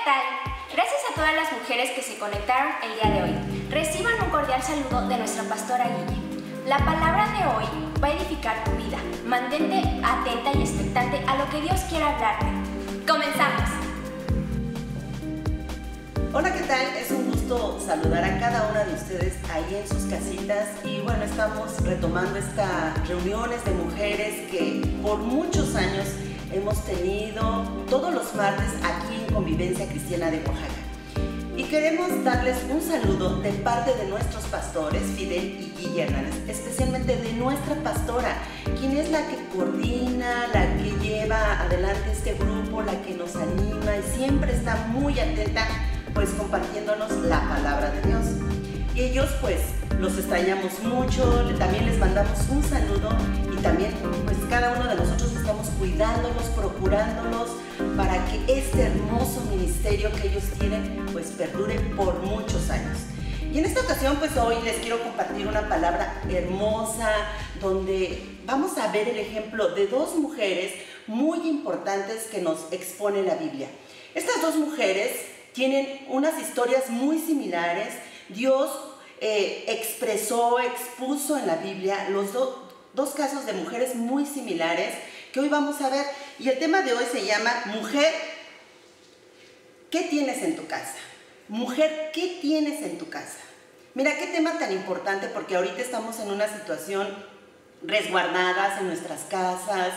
tal? Gracias a todas las mujeres que se conectaron el día de hoy. Reciban un cordial saludo de nuestra pastora Guille. La palabra de hoy va a edificar tu vida. Mantente atenta y expectante a lo que Dios quiere hablarte. ¡Comenzamos! Hola, ¿qué tal? Es un gusto saludar a cada una de ustedes ahí en sus casitas. Y bueno, estamos retomando estas reuniones de mujeres que por muchos años hemos tenido todos los martes aquí en Convivencia Cristiana de Oaxaca. Y queremos darles un saludo de parte de nuestros pastores, Fidel y Guille Hernández, especialmente de nuestra pastora, quien es la que coordina, la que lleva adelante este grupo, la que nos anima y siempre está muy atenta, pues compartiéndonos la palabra de Dios. Y ellos pues los extrañamos mucho, también les mandamos un saludo y también pues cada uno de nosotros estamos cuidándolos, procurándolos para que este hermoso ministerio que ellos tienen pues perdure por muchos años. Y en esta ocasión pues hoy les quiero compartir una palabra hermosa donde vamos a ver el ejemplo de dos mujeres muy importantes que nos expone la Biblia. Estas dos mujeres tienen unas historias muy similares. Dios expuso en la Biblia los dos casos de mujeres muy similares que hoy vamos a ver. Y el tema de hoy se llama Mujer, ¿qué tienes en tu casa? Mujer, ¿qué tienes en tu casa? Mira, qué tema tan importante, porque ahorita estamos en una situación resguardadas en nuestras casas,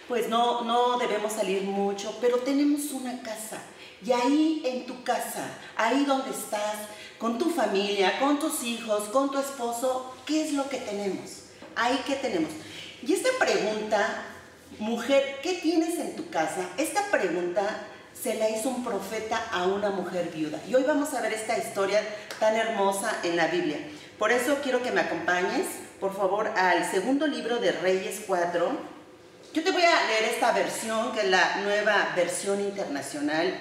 pues no debemos salir mucho, pero tenemos una casa. Y ahí en tu casa, ahí donde estás, con tu familia, con tus hijos, con tu esposo, ¿qué es lo que tenemos? Ahí, ¿qué tenemos? Y esta pregunta, mujer, ¿qué tienes en tu casa? Esta pregunta se la hizo un profeta a una mujer viuda. Y hoy vamos a ver esta historia tan hermosa en la Biblia. Por eso quiero que me acompañes, por favor, al segundo libro de Reyes 4. Yo te voy a leer esta versión, que es la Nueva Versión Internacional,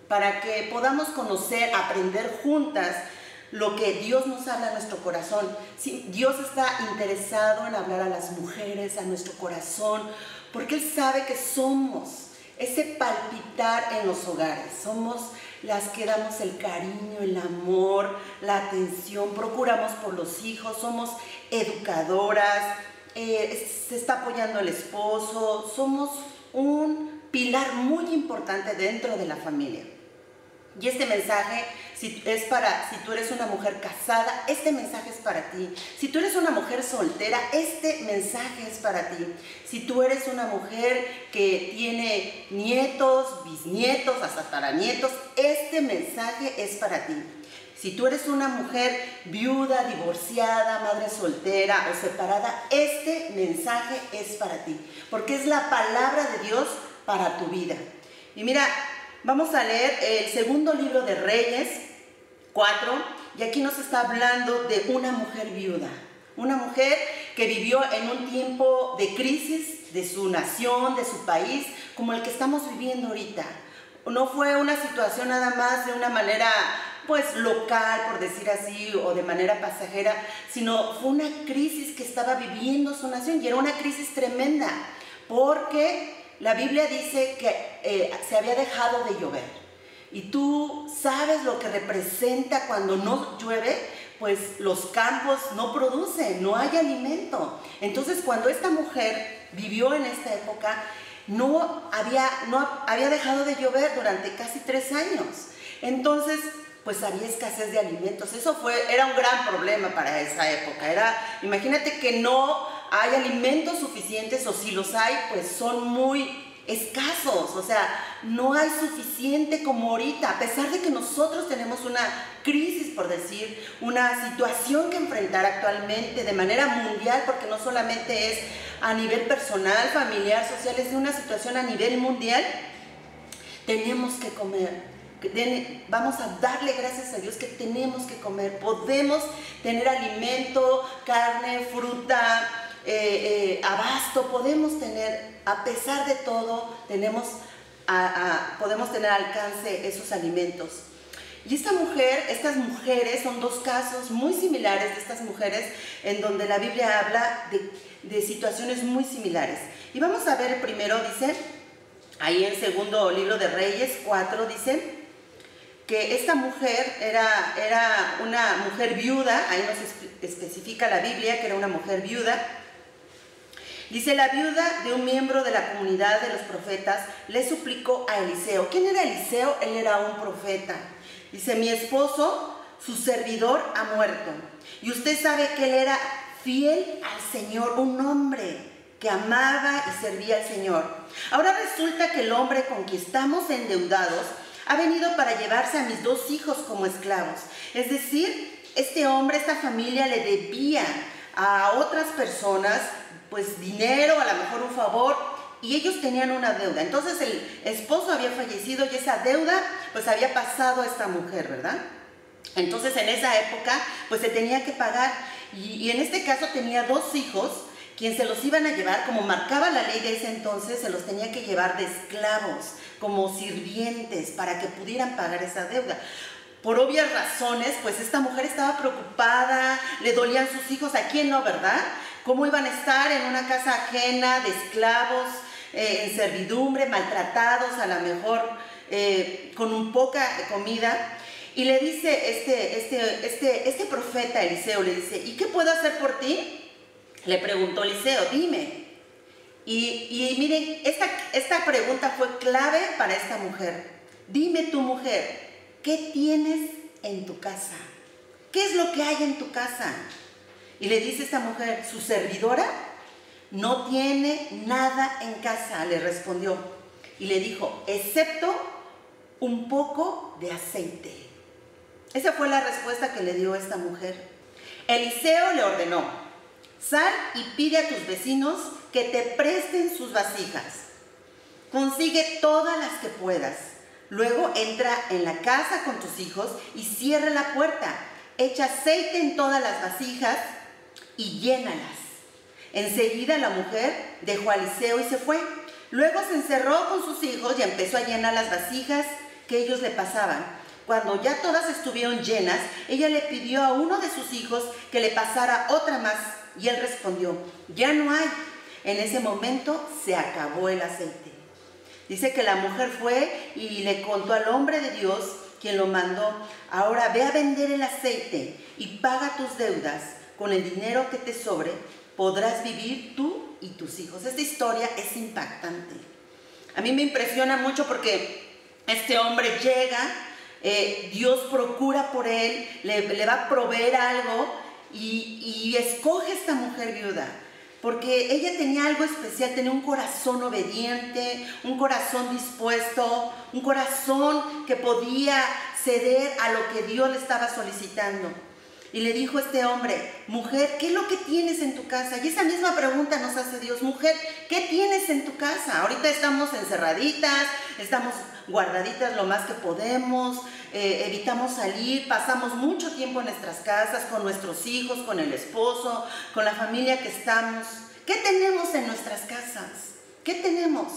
para que podamos conocer, aprender juntas lo que Dios nos habla a nuestro corazón. Sí, Dios está interesado en hablar a las mujeres, a nuestro corazón, porque Él sabe que somos ese palpitar en los hogares. Somos las que damos el cariño, el amor, la atención, procuramos por los hijos, somos educadoras, se está apoyando al esposo, somos un pilar muy importante dentro de la familia. Y este mensaje si tú eres una mujer casada, este mensaje es para ti. Si tú eres una mujer soltera, este mensaje es para ti. Si tú eres una mujer que tiene nietos, bisnietos, hasta tataranietos, este mensaje es para ti. Si tú eres una mujer viuda, divorciada, madre soltera o separada, este mensaje es para ti, porque es la palabra de Dios para tu vida. Y mira, vamos a leer el segundo libro de Reyes 4, y aquí nos está hablando de una mujer viuda, una mujer que vivió en un tiempo de crisis de su nación, de su país, como el que estamos viviendo ahorita. No fue una situación nada más de una manera pues local, por decir así, o de manera pasajera, sino fue una crisis que estaba viviendo su nación, y era una crisis tremenda, porque la Biblia dice que se había dejado de llover. Y tú sabes lo que representa cuando no llueve, pues los campos no producen, no hay alimento. Entonces, cuando esta mujer vivió en esta época, no había dejado de llover durante casi 3 años. Entonces, pues había escasez de alimentos. Era un gran problema para esa época. Imagínate que no hay alimentos suficientes, o si los hay, pues son muy escasos, o sea, no hay suficiente como ahorita, a pesar de que nosotros tenemos una crisis, por decir, una situación que enfrentar actualmente de manera mundial, porque no solamente es a nivel personal, familiar, social, es una situación a nivel mundial. Tenemos que comer. Vamos a darle gracias a Dios que tenemos que comer, podemos tener alimento, carne, fruta, abasto, podemos tener, a pesar de todo, podemos tener al alcance esos alimentos. Y estas mujeres, son dos casos muy similares de estas mujeres en donde la Biblia habla de situaciones muy similares. Y vamos a ver primero, dice, ahí en segundo libro de Reyes 4 dice que esta mujer era una mujer viuda, ahí nos especifica la Biblia que era una mujer viuda. Dice, la viuda de un miembro de la comunidad de los profetas le suplicó a Eliseo. ¿Quién era Eliseo? Él era un profeta. Dice, mi esposo, su servidor, ha muerto. Y usted sabe que él era fiel al Señor, un hombre que amaba y servía al Señor. Ahora resulta que el hombre con quien estamos endeudados ha venido para llevarse a mis 2 hijos como esclavos. Es decir, este hombre, esta familia le debía a otras personas pues dinero, a lo mejor un favor, y ellos tenían una deuda. Entonces el esposo había fallecido y esa deuda pues había pasado a esta mujer, ¿verdad? Entonces en esa época pues se tenía que pagar, y en este caso tenía 2 hijos, quien se los iban a llevar, como marcaba la ley de ese entonces, se los tenía que llevar de esclavos, como sirvientes, para que pudieran pagar esa deuda. Por obvias razones, pues esta mujer estaba preocupada, le dolían sus hijos, ¿a quién no, verdad? ¿Cómo iban a estar en una casa ajena de esclavos, en servidumbre, maltratados, a lo mejor con un poca comida? Y le dice este profeta Eliseo, le dice, ¿y qué puedo hacer por ti? Le preguntó Eliseo, dime. Y miren, esta pregunta fue clave para esta mujer. Dime tu mujer, ¿qué tienes en tu casa? ¿Qué es lo que hay en tu casa? Y le dice esta mujer, su servidora no tiene nada en casa, le respondió. Y le dijo, excepto un poco de aceite. Esa fue la respuesta que le dio esta mujer. Eliseo le ordenó, sal y pide a tus vecinos que te presten sus vasijas. Consigue todas las que puedas. Luego entra en la casa con tus hijos y cierra la puerta. Echa aceite en todas las vasijas y llénalas. Enseguida la mujer dejó a Eliseo y se fue. Luego se encerró con sus hijos y empezó a llenar las vasijas que ellos le pasaban. Cuando ya todas estuvieron llenas, ella le pidió a uno de sus hijos que le pasara otra más. Y él respondió, ya no hay. En ese momento se acabó el aceite. Dice que la mujer fue y le contó al hombre de Dios, quien lo mandó, ahora ve a vender el aceite y paga tus deudas. Con el dinero que te sobre, podrás vivir tú y tus hijos. Esta historia es impactante. A mí me impresiona mucho porque este hombre llega, Dios procura por él, le va a proveer algo y escoge esta mujer viuda. Porque ella tenía algo especial, tenía un corazón obediente, un corazón dispuesto, un corazón que podía ceder a lo que Dios le estaba solicitando. Y le dijo este hombre, mujer, ¿qué es lo que tienes en tu casa? Y esa misma pregunta nos hace Dios, mujer, ¿qué tienes en tu casa? Ahorita estamos encerraditas, estamos guardaditas lo más que podemos, evitamos salir, pasamos mucho tiempo en nuestras casas, con nuestros hijos, con el esposo, con la familia que estamos. ¿Qué tenemos en nuestras casas? ¿Qué tenemos?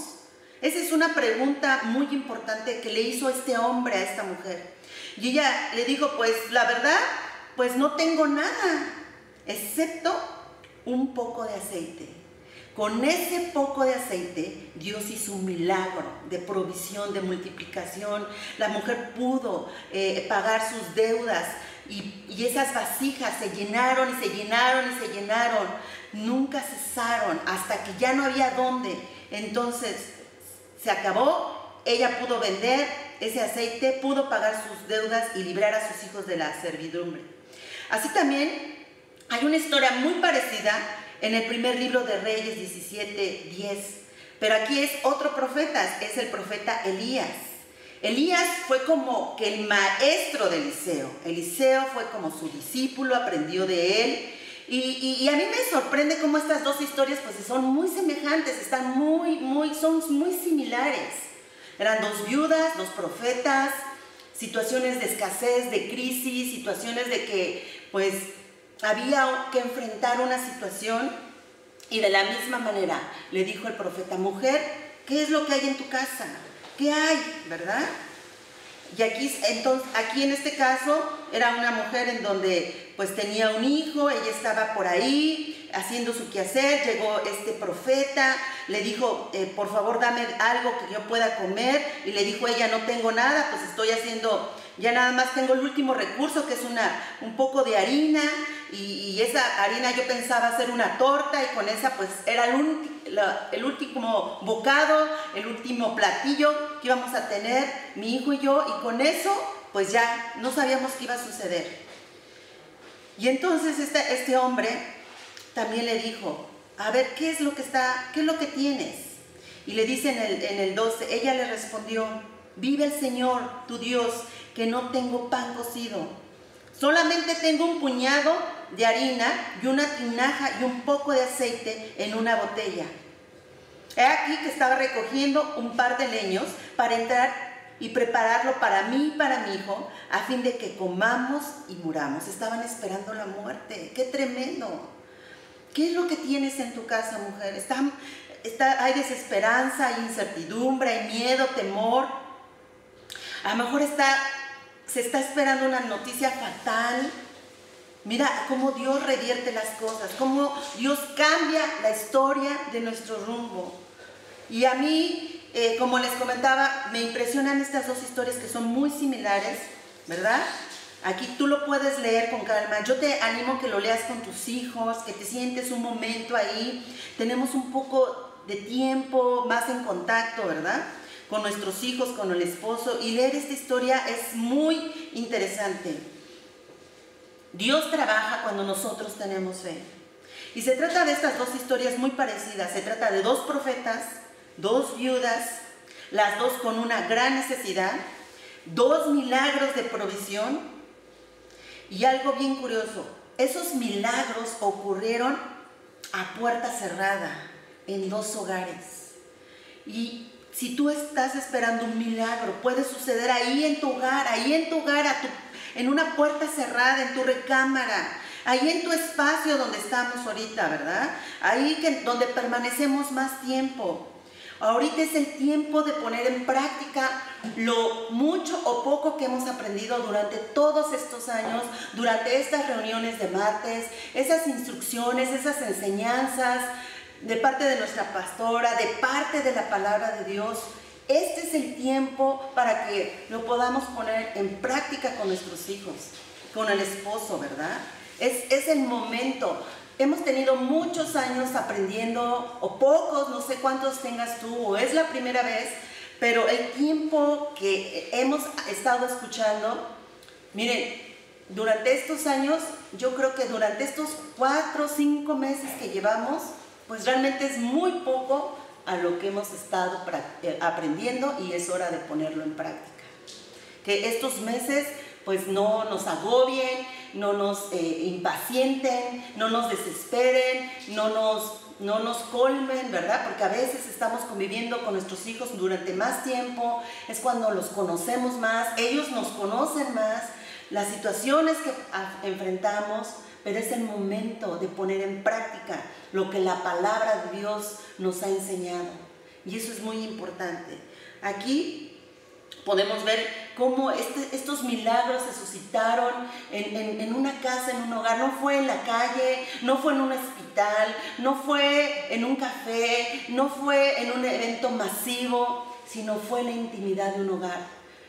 Esa es una pregunta muy importante que le hizo este hombre a esta mujer. Y ella le dijo, pues la verdad, pues no tengo nada, excepto un poco de aceite. Con ese poco de aceite, Dios hizo un milagro de provisión, de multiplicación. La mujer pudo pagar sus deudas y esas vasijas se llenaron y se llenaron y se llenaron. Nunca cesaron hasta que ya no había dónde. Entonces se acabó, ella pudo vender ese aceite, pudo pagar sus deudas y librar a sus hijos de la servidumbre. Así también hay una historia muy parecida en el primer libro de Reyes 17:10, pero aquí es otro profeta, es el profeta Elías. Elías fue como que el maestro de Eliseo. Eliseo fue como su discípulo, aprendió de él. Y a mí me sorprende cómo estas dos historias pues son muy semejantes, son muy similares. Eran dos viudas, dos profetas, situaciones de escasez, de crisis, situaciones de que pues había que enfrentar una situación. Y de la misma manera le dijo el profeta, mujer, ¿qué es lo que hay en tu casa? ¿Qué hay? ¿Verdad? Y aquí en este caso era una mujer en donde pues tenía un hijo, ella estaba por ahí, haciendo su quehacer, llegó este profeta, le dijo, por favor dame algo que yo pueda comer, y le dijo ella, no tengo nada, pues estoy haciendo, ya nada más tengo el último recurso, que es un poco de harina, y esa harina yo pensaba hacer una torta, y con esa pues era el último bocado, el último platillo que íbamos a tener mi hijo y yo, y con eso pues ya no sabíamos qué iba a suceder. Y entonces este hombre también le dijo, a ver, ¿qué es lo que tienes? Y le dice en el 12, ella le respondió, vive el Señor, tu Dios, que no tengo pan cocido. Solamente tengo un puñado de harina y una tinaja y un poco de aceite en una botella. He aquí que estaba recogiendo un par de leños para entrar y prepararlo para mí y para mi hijo, a fin de que comamos y muramos. Estaban esperando la muerte. ¡Qué tremendo! ¿Qué es lo que tienes en tu casa, mujer? Hay desesperanza, hay incertidumbre, hay miedo, temor. A lo mejor se está esperando una noticia fatal. Mira cómo Dios revierte las cosas, cómo Dios cambia la historia de nuestro rumbo. Y a mí, como les comentaba, me impresionan estas dos historias que son muy similares, ¿verdad? Aquí tú lo puedes leer con calma. Yo te animo que lo leas con tus hijos, que te sientes un momento ahí. Tenemos un poco de tiempo más en contacto, ¿verdad? Con nuestros hijos, con el esposo. Y leer esta historia es muy interesante. Dios trabaja cuando nosotros tenemos fe. Y se trata de estas dos historias muy parecidas. Se trata de dos profetas, dos viudas, las dos con una gran necesidad, dos milagros de provisión. Y algo bien curioso, esos milagros ocurrieron a puerta cerrada, en dos hogares. Y si tú estás esperando un milagro, puede suceder ahí en tu hogar, en una puerta cerrada, en tu recámara, ahí en tu espacio donde estamos ahorita, ¿verdad? Ahí donde permanecemos más tiempo. Ahorita es el tiempo de poner en práctica lo mucho o poco que hemos aprendido durante todos estos años, durante estas reuniones de martes, esas instrucciones, esas enseñanzas de parte de nuestra pastora, de parte de la palabra de Dios. Este es el tiempo para que lo podamos poner en práctica con nuestros hijos, con el esposo, ¿verdad? Es el momento. Hemos tenido muchos años aprendiendo, o pocos, no sé cuántos tengas tú, o es la primera vez, pero el tiempo que hemos estado escuchando, miren, durante estos años, yo creo que durante estos 4 o 5 meses que llevamos, pues realmente es muy poco a lo que hemos estado aprendiendo, y es hora de ponerlo en práctica. Que estos meses pues no nos agobien, no nos impacienten, no nos desesperen, no nos colmen, ¿verdad? Porque a veces estamos conviviendo con nuestros hijos durante más tiempo, es cuando los conocemos más, ellos nos conocen más, las situaciones que enfrentamos, pero es el momento de poner en práctica lo que la palabra de Dios nos ha enseñado. Y eso es muy importante. Aquí podemos ver cómo estos milagros se suscitaron en una casa, en un hogar. No fue en la calle, no fue en un hospital, no fue en un café, no fue en un evento masivo, sino fue en la intimidad de un hogar.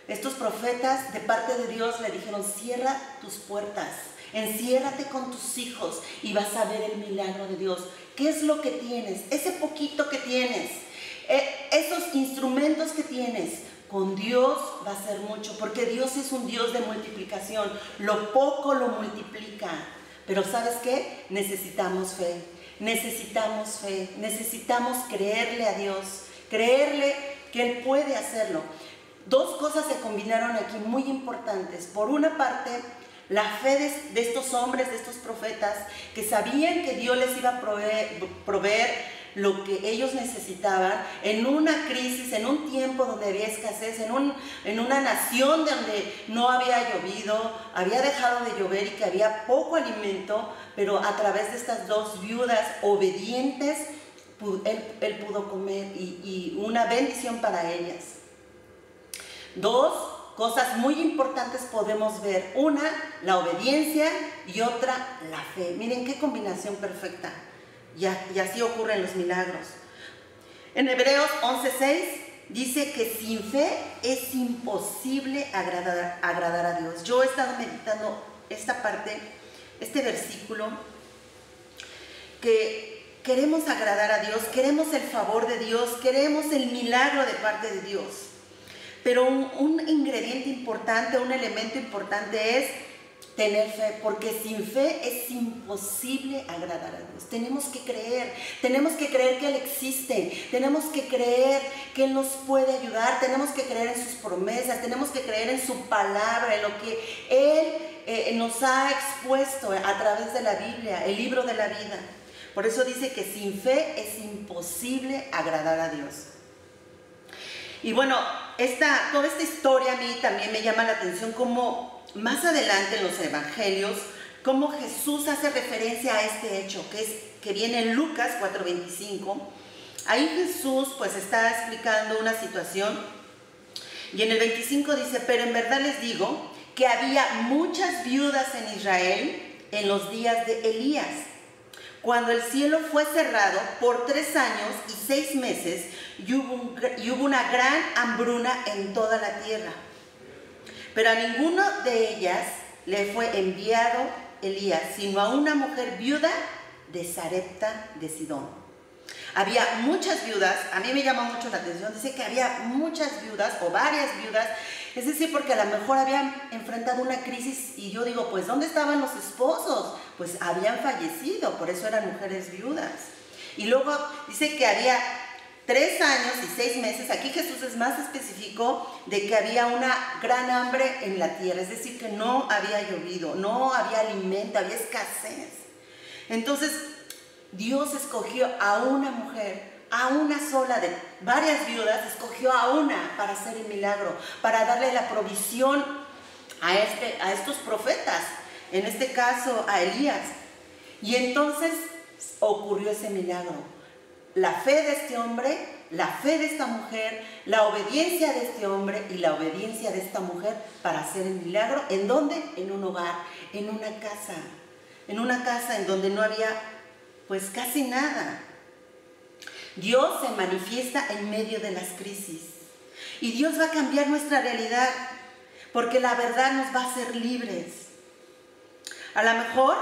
Estos profetas de parte de Dios le dijeron, cierra tus puertas, enciérrate con tus hijos y vas a ver el milagro de Dios. ¿Qué es lo que tienes? Ese poquito que tienes, esos instrumentos que tienes, con Dios va a ser mucho, porque Dios es un Dios de multiplicación. Lo poco lo multiplica. Pero ¿sabes qué? Necesitamos fe, necesitamos creerle a Dios, creerle que Él puede hacerlo. Dos cosas se combinaron aquí muy importantes. Por una parte, la fe de estos hombres, de estos profetas, que sabían que Dios les iba a proveer lo que ellos necesitaban en una crisis, en un tiempo donde había escasez, en una nación donde no había llovido, había dejado de llover y que había poco alimento, pero a través de estas dos viudas obedientes, él pudo comer, y una bendición para ellas. Dos cosas muy importantes podemos ver. Una, la obediencia, y otra, la fe. Miren qué combinación perfecta. y así ocurren los milagros. En Hebreos 11:6 dice que sin fe es imposible agradar a Dios. Yo he estado meditando esta parte, este versículo, que queremos agradar a Dios, queremos el favor de Dios, queremos el milagro de parte de Dios. Pero un ingrediente importante, un elemento importante es tener fe, porque sin fe es imposible agradar a Dios. Tenemos que creer que Él existe, tenemos que creer que Él nos puede ayudar, tenemos que creer en sus promesas, tenemos que creer en su palabra, en lo que Él nos ha expuesto a través de la Biblia, el libro de la vida. Por eso dice que sin fe es imposible agradar a Dios. Y bueno, toda esta historia a mí también me llama la atención, como más adelante en los evangelios, cómo Jesús hace referencia a este hecho, que viene en Lucas 4:25. Ahí Jesús pues está explicando una situación, y en el 25 dice: pero en verdad les digo que había muchas viudas en Israel en los días de Elías, cuando el cielo fue cerrado por 3 años y 6 meses, y hubo una gran hambruna en toda la tierra. Pero a ninguna de ellas le fue enviado Elías, sino a una mujer viuda de Sarepta de Sidón. Había muchas viudas, a mí me llama mucho la atención, dice que había muchas viudas o varias viudas, es decir, porque a lo mejor habían enfrentado una crisis, y yo digo, pues ¿dónde estaban los esposos? Pues habían fallecido, por eso eran mujeres viudas. Y luego dice que había 3 años y 6 meses, aquí Jesús es más específico de que había una gran hambre en la tierra, es decir, que no había llovido, no había alimento, había escasez. Entonces, Dios escogió a una mujer, a una sola de varias viudas, escogió a una para hacer el milagro, para darle la provisión a estos profetas, en este caso a Elías. Y entonces ocurrió ese milagro. La fe de este hombre, la fe de esta mujer, la obediencia de este hombre y la obediencia de esta mujer para hacer el milagro. ¿En dónde? En un hogar, en una casa en donde no había pues casi nada. Dios se manifiesta en medio de las crisis, y Dios va a cambiar nuestra realidad, porque la verdad nos va a hacer libres. A lo mejor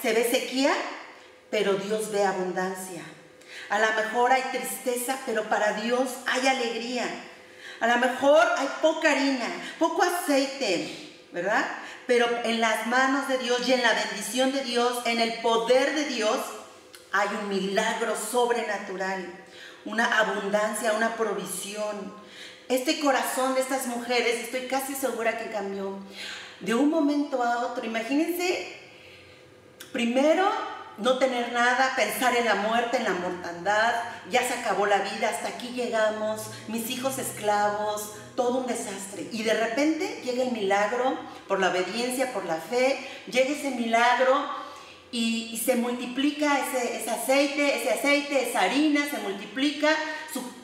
se ve sequía, pero Dios ve abundancia. A lo mejor hay tristeza, pero para Dios hay alegría. A lo mejor hay poca harina, poco aceite, ¿verdad? Pero en las manos de Dios y en la bendición de Dios, en el poder de Dios, hay un milagro sobrenatural, una abundancia, una provisión. Este corazón de estas mujeres, estoy casi segura que cambió de un momento a otro. Imagínense, primero no tener nada, pensar en la muerte, en la mortandad, ya se acabó la vida, hasta aquí llegamos, mis hijos esclavos, todo un desastre. Y de repente llega el milagro, por la obediencia, por la fe, llega ese milagro y se multiplica ese aceite, esa harina, se multiplica,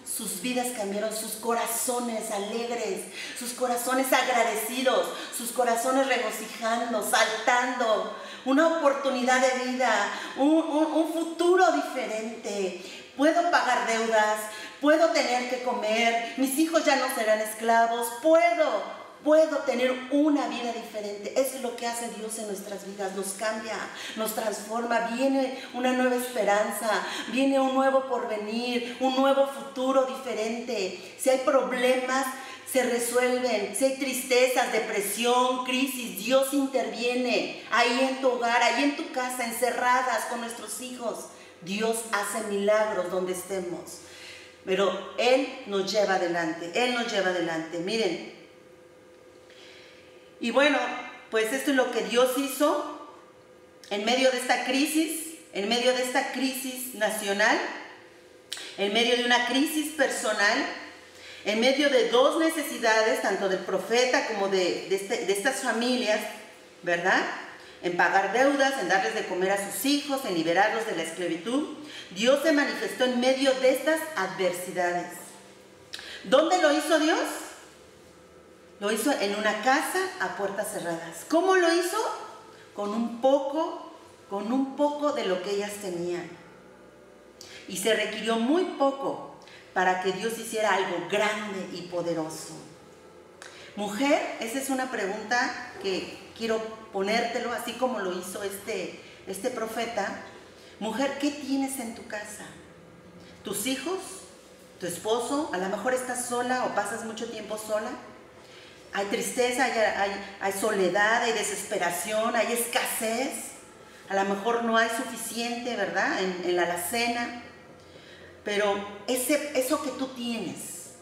sus vidas cambiaron, sus corazones alegres, sus corazones agradecidos, sus corazones regocijando, saltando, una oportunidad de vida, un futuro diferente. Puedo pagar deudas, puedo tener que comer, mis hijos ya no serán esclavos, puedo tener una vida diferente. Eso es lo que hace Dios en nuestras vidas, nos cambia, nos transforma, viene una nueva esperanza, viene un nuevo porvenir, un nuevo futuro diferente. Si hay problemas, se resuelven. Si hay tristezas, depresión, crisis, Dios interviene ahí en tu hogar, ahí en tu casa, encerradas con nuestros hijos. Dios hace milagros donde estemos, pero Él nos lleva adelante, miren. Y bueno, pues esto es lo que Dios hizo en medio de esta crisis, nacional, en medio de una crisis personal, en medio de 2 necesidades, tanto del profeta como de estas familias, ¿verdad? En pagar deudas, en darles de comer a sus hijos, en liberarlos de la esclavitud. Dios se manifestó en medio de estas adversidades. ¿Dónde lo hizo Dios? Lo hizo en una casa a puertas cerradas. ¿Cómo lo hizo? Con un poco de lo que ellas tenían. y se requirió muy poco para que Dios hiciera algo grande y poderoso. Mujer, esa es una pregunta que quiero ponértelo, así como lo hizo este profeta. Mujer, ¿qué tienes en tu casa? ¿Tus hijos? ¿Tu esposo? A lo mejor estás sola o pasas mucho tiempo sola. Hay tristeza, hay soledad, hay desesperación, hay escasez. A lo mejor no hay suficiente, ¿verdad? En la alacena. Pero eso que tú tienes,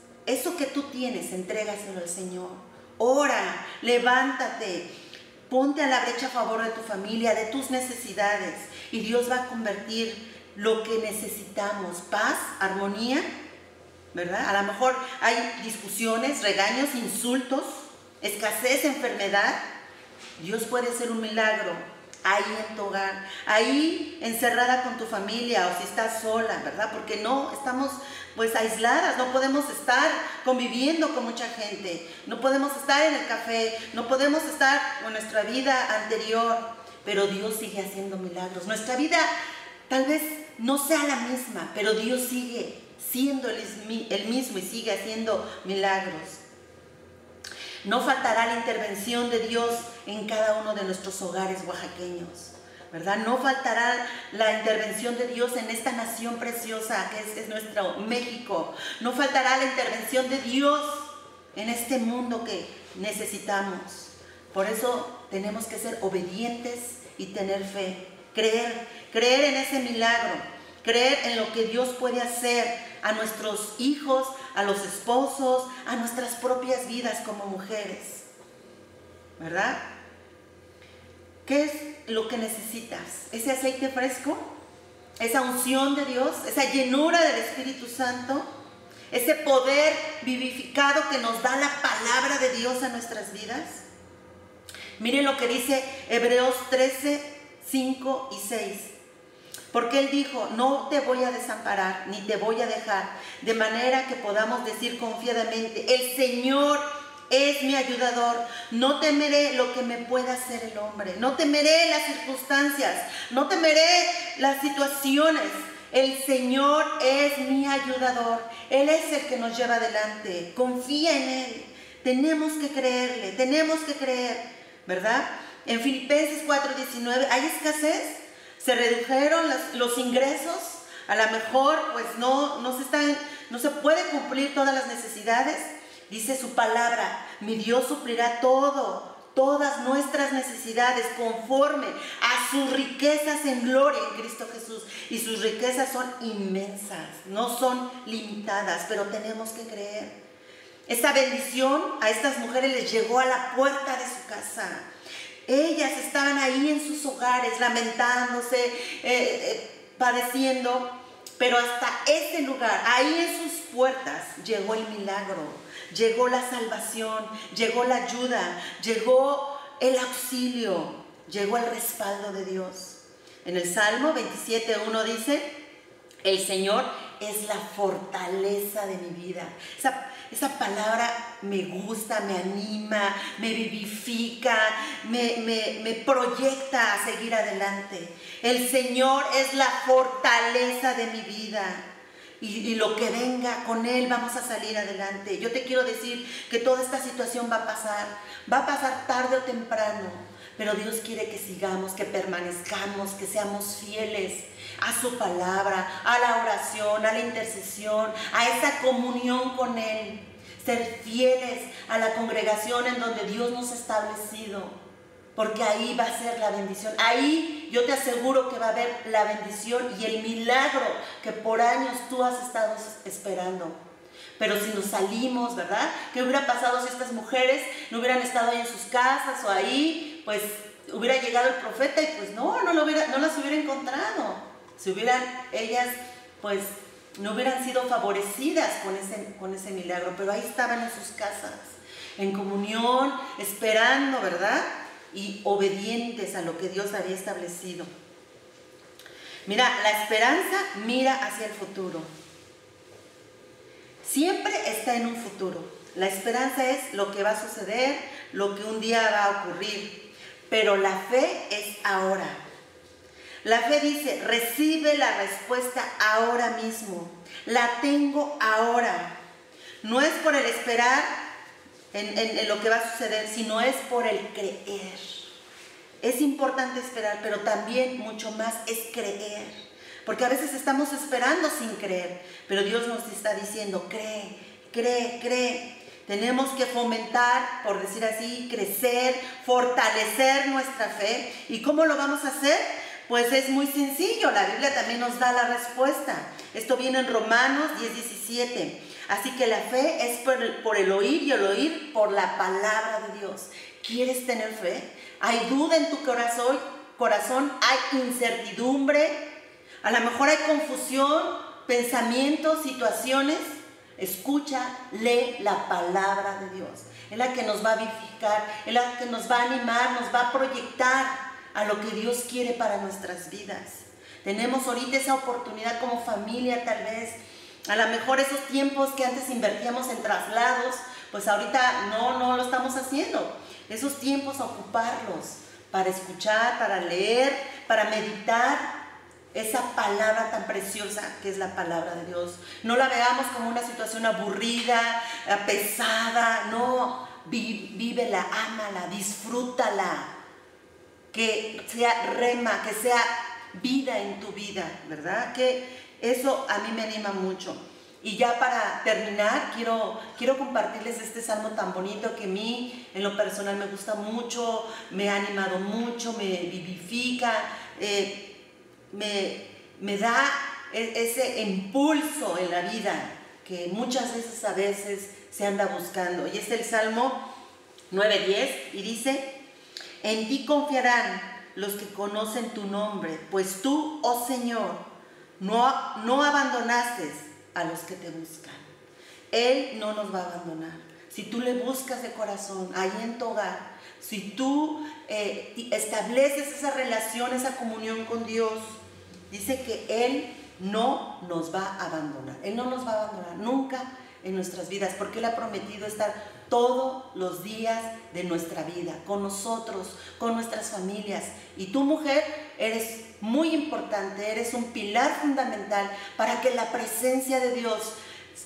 entrégaselo al Señor. Ora, levántate, ponte a la brecha a favor de tu familia, de tus necesidades. Y Dios va a convertir lo que necesitamos, paz, armonía, ¿verdad? A lo mejor hay discusiones, regaños, insultos, escasez, enfermedad. Dios puede hacer un milagro ahí en tu hogar, ahí encerrada con tu familia, o si estás sola, ¿verdad? Porque no estamos pues aisladas, no podemos estar conviviendo con mucha gente, no podemos estar en el café, no podemos estar con nuestra vida anterior, pero Dios sigue haciendo milagros. Nuestra vida tal vez no sea la misma, pero Dios sigue siendo el mismo y sigue haciendo milagros. No faltará la intervención de Dios en cada uno de nuestros hogares oaxaqueños, ¿verdad? No faltará la intervención de Dios en esta nación preciosa que es nuestro México. No faltará la intervención de Dios en este mundo que necesitamos. Por eso tenemos que ser obedientes y tener fe, creer en ese milagro, creer en lo que Dios puede hacer a nuestros hijos, a los esposos, a nuestras propias vidas como mujeres, ¿verdad? ¿Qué es lo que necesitas? ¿Ese aceite fresco? ¿Esa unción de Dios? ¿Esa llenura del Espíritu Santo? ¿Ese poder vivificado que nos da la palabra de Dios a nuestras vidas? Miren lo que dice Hebreos 13, 5 y 6. Porque Él dijo, no te voy a desamparar, ni te voy a dejar, de manera que podamos decir confiadamente, el Señor es mi ayudador, no temeré lo que me pueda hacer el hombre, no temeré las circunstancias, no temeré las situaciones. El Señor es mi ayudador, Él es el que nos lleva adelante, confía en Él, tenemos que creerle, tenemos que creer, ¿verdad? En Filipenses 4:19, ¿hay escasez? Se redujeron los ingresos, a lo mejor pues no se puede cumplir todas las necesidades. Dice su palabra, mi Dios suplirá todas nuestras necesidades conforme a sus riquezas en gloria en Cristo Jesús. Y sus riquezas son inmensas, no son limitadas, pero tenemos que creer. Esta bendición a estas mujeres les llegó a la puerta de su casa. Ellas estaban ahí en sus hogares, lamentándose, padeciendo, pero hasta ese lugar, ahí en sus puertas, llegó el milagro, llegó la salvación, llegó la ayuda, llegó el auxilio, llegó el respaldo de Dios. En el Salmo 27:1 dice, el Señor es la fortaleza de mi vida. Esa palabra me gusta, me anima, me vivifica, me proyecta a seguir adelante. El Señor es la fortaleza de mi vida. Y lo que venga, con Él vamos a salir adelante. Yo te quiero decir que toda esta situación va a pasar tarde o temprano. Pero Dios quiere que sigamos, que permanezcamos, que seamos fieles a su palabra, a la oración, a la intercesión, a esa comunión con Él. Ser fieles a la congregación en donde Dios nos ha establecido, porque ahí va a ser la bendición. Ahí yo te aseguro que va a haber la bendición y el milagro que por años tú has estado esperando. Pero si nos salimos, ¿verdad? ¿Qué hubiera pasado si estas mujeres no hubieran estado ahí en sus casas o ahí, pues hubiera llegado el profeta y pues no las hubiera encontrado? Si ellas, pues no hubieran sido favorecidas con ese milagro, pero ahí estaban en sus casas, en comunión, esperando, ¿verdad? Y obedientes a lo que Dios había establecido. Mira, la esperanza mira hacia el futuro. Siempre está en un futuro. La esperanza es lo que va a suceder, lo que un día va a ocurrir. Pero la fe es ahora. La fe dice, recibe la respuesta ahora mismo. La tengo ahora. No es por el esperar en lo que va a suceder, sino es por el creer. Es importante esperar, pero también mucho más es creer. Porque a veces estamos esperando sin creer, pero Dios nos está diciendo, cree, cree, cree. Tenemos que fomentar, por decir así, crecer, fortalecer nuestra fe. ¿Y cómo lo vamos a hacer? Pues es muy sencillo, la Biblia también nos da la respuesta. Esto viene en Romanos 10:17. Así que la fe es por el oír y el oír por la palabra de Dios. ¿Quieres tener fe? ¿Hay duda en tu corazón? ¿Hay incertidumbre? A lo mejor hay confusión, pensamientos, situaciones. Escucha, lee la palabra de Dios. Es la que nos va a vivificar, es la que nos va a animar, nos va a proyectar a lo que Dios quiere para nuestras vidas. Tenemos ahorita esa oportunidad como familia, tal vez. A lo mejor esos tiempos que antes invertíamos en traslados, pues ahorita no lo estamos haciendo. Esos tiempos ocuparlos para escuchar, para leer, para meditar esa palabra tan preciosa que es la palabra de Dios. No la veamos como una situación aburrida, pesada. No, vívela, ámala, disfrútala. Que sea rema, que sea vida en tu vida, ¿verdad? Que eso a mí me anima mucho. Y ya para terminar, quiero compartirles este salmo tan bonito que a mí, en lo personal, me gusta mucho, me ha animado mucho, me vivifica, me da ese impulso en la vida que muchas veces se anda buscando. Y es el Salmo 9:10 y dice, en ti confiarán los que conocen tu nombre, pues tú, oh Señor, no abandonaste a los que te buscan. Él no nos va a abandonar. Si tú le buscas de corazón, ahí en tu hogar, si tú estableces esa relación, esa comunión con Dios, dice que Él no nos va a abandonar. Él no nos va a abandonar nunca en nuestras vidas, porque Él ha prometido estar todos los días de nuestra vida, con nosotros, con nuestras familias. Y tú, mujer, eres muy importante, eres un pilar fundamental para que la presencia de Dios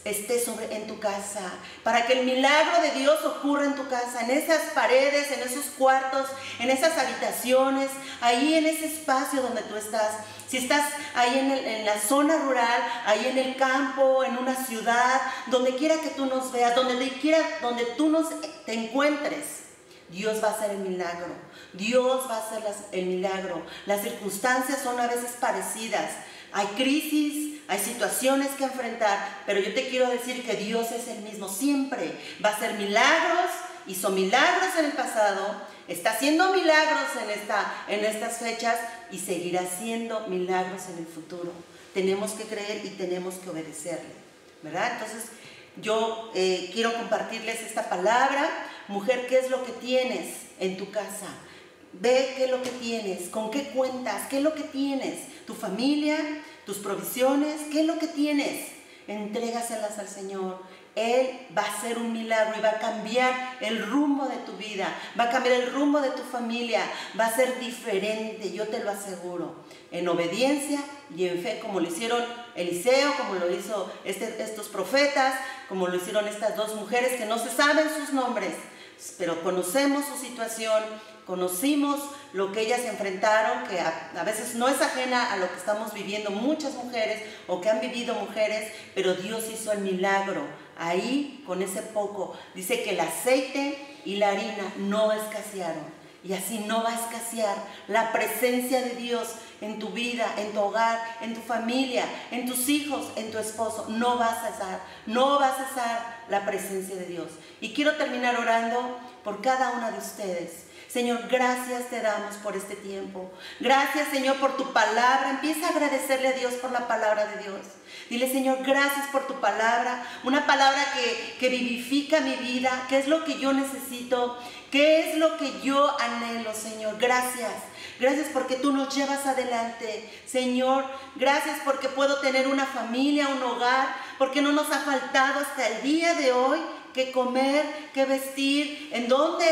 esté en tu casa, para que el milagro de Dios ocurra en tu casa, en esas paredes, en esos cuartos, en esas habitaciones, ahí en ese espacio donde tú estás. Si estás ahí en la zona rural, ahí en el campo, en una ciudad, donde quiera que tú nos veas, donde tú te encuentres, Dios va a hacer el milagro. Dios va a hacer el milagro. Las circunstancias son a veces parecidas. Hay crisis, hay situaciones que enfrentar, pero yo te quiero decir que Dios es el mismo siempre. Va a hacer milagros, hizo milagros en el pasado, está haciendo milagros en estas fechas y seguirá haciendo milagros en el futuro. Tenemos que creer y tenemos que obedecerle, ¿verdad? Entonces, yo quiero compartirles esta palabra. Mujer, ¿qué es lo que tienes en tu casa? Ve qué es lo que tienes, con qué cuentas, qué es lo que tienes, tu familia, tus provisiones, qué es lo que tienes. Entrégaselas al Señor. Él va a hacer un milagro y va a cambiar el rumbo de tu vida, va a cambiar el rumbo de tu familia, va a ser diferente, yo te lo aseguro, en obediencia y en fe, como lo hicieron Eliseo, como lo hizo estos profetas, como lo hicieron estas dos mujeres que no se saben sus nombres, pero conocemos su situación, conocimos lo que ellas enfrentaron, que a veces no es ajena a lo que estamos viviendo muchas mujeres o que han vivido mujeres, pero Dios hizo el milagro ahí con ese poco. Dice que el aceite y la harina no escasearon. Y así no va a escasear la presencia de Dios en tu vida, en tu hogar, en tu familia, en tus hijos, en tu esposo. No va a cesar la presencia de Dios. Y quiero terminar orando por cada una de ustedes. Señor, gracias te damos por este tiempo. Gracias, Señor, por tu palabra. Empieza a agradecerle a Dios por la palabra de Dios. Dile, Señor, gracias por tu palabra. Una palabra que vivifica mi vida. ¿Qué es lo que yo necesito? ¿Qué es lo que yo anhelo, Señor? Gracias. Gracias porque tú nos llevas adelante, Señor. Gracias porque puedo tener una familia, un hogar, porque no nos ha faltado hasta el día de hoy qué comer, qué vestir, en dónde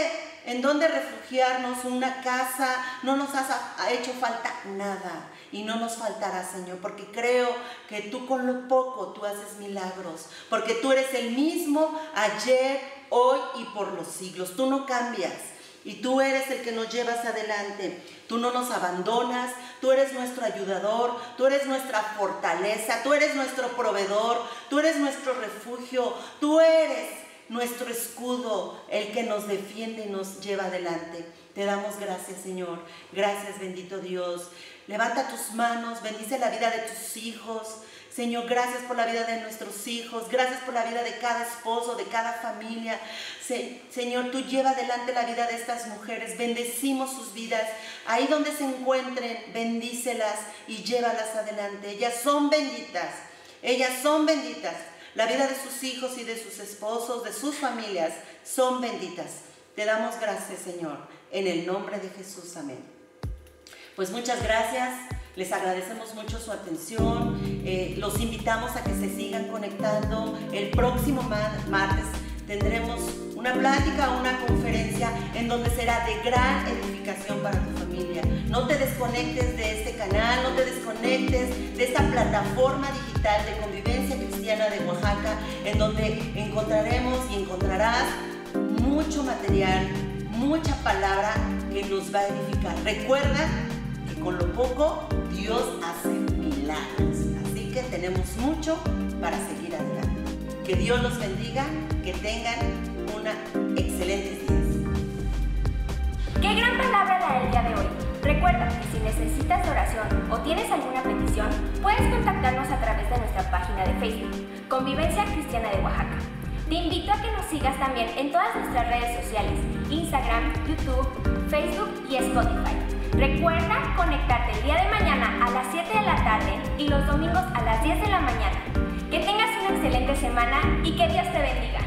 en dónde refugiarnos, una casa, no nos ha hecho falta nada. Y no nos faltará, Señor, porque creo que tú con lo poco tú haces milagros, porque tú eres el mismo ayer, hoy y por los siglos. Tú no cambias y tú eres el que nos llevas adelante. Tú no nos abandonas, tú eres nuestro ayudador, tú eres nuestra fortaleza, tú eres nuestro proveedor, tú eres nuestro refugio, tú eres nuestro escudo, el que nos defiende y nos lleva adelante. Te damos gracias, Señor. Gracias, bendito Dios. Levanta tus manos, bendice la vida de tus hijos. Señor, gracias por la vida de nuestros hijos, gracias por la vida de cada esposo, de cada familia. Señor, tú lleva adelante la vida de estas mujeres, bendecimos sus vidas. Ahí donde se encuentren, bendícelas y llévalas adelante. Ellas son benditas, ellas son benditas. La vida de sus hijos y de sus esposos, de sus familias, son benditas. Te damos gracias, Señor, en el nombre de Jesús, amén. Pues muchas gracias, les agradecemos mucho su atención, los invitamos a que se sigan conectando. El próximo martes tendremos una plática o una conferencia en donde será de gran edificación para tu familia. No te desconectes de este canal, no te desconectes de esta plataforma digital de Convivencia Cristiana de Oaxaca, en donde encontraremos y encontrarás mucho material, mucha palabra que nos va a edificar. Recuerda que con lo poco Dios hace milagros, así que tenemos mucho para seguir adelante. Que Dios los bendiga, que tengan una excelente día. ¡Qué gran palabra la del día de hoy! Recuerda que si necesitas oración o tienes alguna petición, puedes contactarnos a través de nuestra página de Facebook, Convivencia Cristiana de Oaxaca. Te invito a que nos sigas también en todas nuestras redes sociales, Instagram, YouTube, Facebook y Spotify. Recuerda conectarte el día de mañana a las 7 de la tarde y los domingos a las 10 de la mañana. Que tengas una excelente semana y que Dios te bendiga.